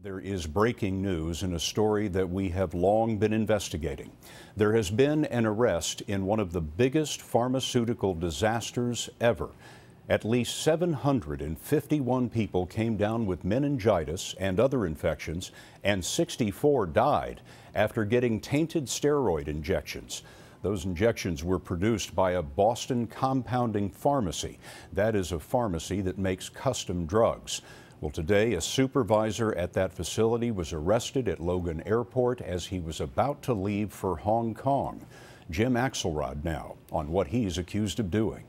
There is breaking news in a story that we have long been investigating. There has been an arrest in one of the biggest pharmaceutical disasters ever. At least 751 people came down with meningitis and other infections, and 64 died after getting tainted steroid injections. Those injections were produced by a Boston compounding pharmacy. That is a pharmacy that makes custom drugs. Well, today, a supervisor at that facility was arrested at Logan Airport as he was about to leave for Hong Kong. Jim Axelrod now on what he's accused of doing.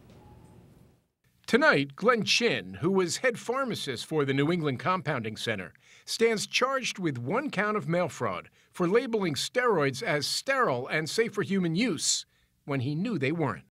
Tonight, Glenn Chin, who was head pharmacist for the New England Compounding Center, stands charged with one count of mail fraud for labeling steroids as sterile and safe for human use when he knew they weren't.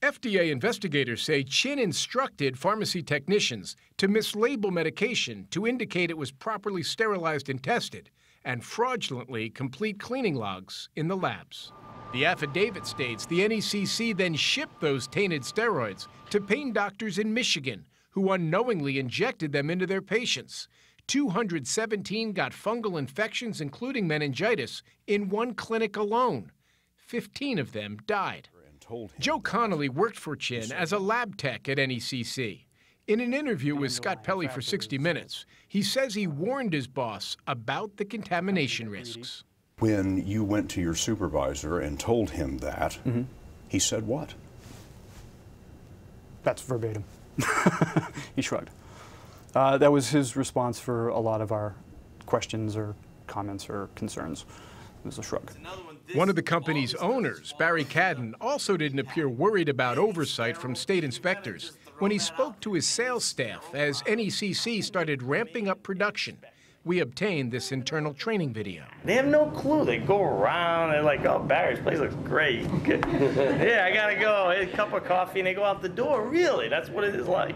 FDA investigators say Chin instructed pharmacy technicians to mislabel medication to indicate it was properly sterilized and tested, and fraudulently complete cleaning logs in the labs. The affidavit states the NECC then shipped those tainted steroids to pain doctors in Michigan who unknowingly injected them into their patients. 217 got fungal infections, including meningitis, in one clinic alone. 15 of them died. Joe Connolly worked for Chin as a lab tech at NECC. In an interview with Scott Pelley for 60 Minutes, he says he warned his boss about the contamination risks. When you went to your supervisor and told him that, he said what? That's verbatim. He shrugged. That was his response for a lot of our questions or comments or concerns. It was a shrug. One of the company's owners, Barry Cadden, also didn't appear worried about oversight from state inspectors when he spoke to his sales staff as NECC started ramping up production. We obtained this internal training video. They have no clue. They go around, they're like, oh, Barry's place looks great. Yeah, I gotta go. A cup of coffee, and they go out the door. Really, that's what it is like.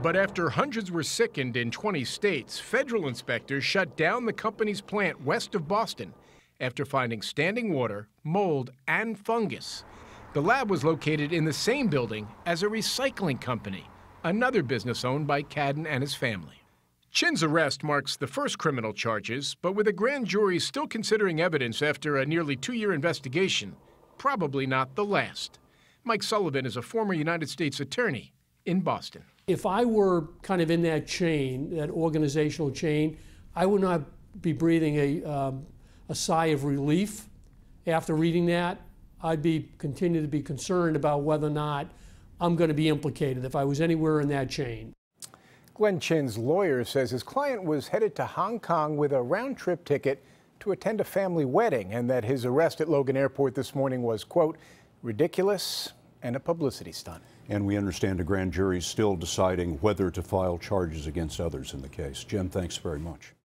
But after hundreds were sickened in 20 states, federal inspectors shut down the company's plant west of Boston after finding standing water, mold, and fungus. The lab was located in the same building as a recycling company, another business owned by Cadden and his family. Chin's arrest marks the first criminal charges, but with a grand jury still considering evidence after a nearly 2-year investigation, probably not the last. Mike Sullivan is a former United States attorney in Boston. If I were kind of in that chain, that organizational chain, I would not be breathing a sigh of relief after reading that. I'd continue to be concerned about whether or not I'm going to be implicated if I was anywhere in that chain. Glenn Chin's lawyer says his client was headed to Hong Kong with a round-trip ticket to attend a family wedding, and that his arrest at Logan Airport this morning was, quote, ridiculous and a publicity stunt. And we understand a grand jury is still deciding whether to file charges against others in the case. Jim, thanks very much.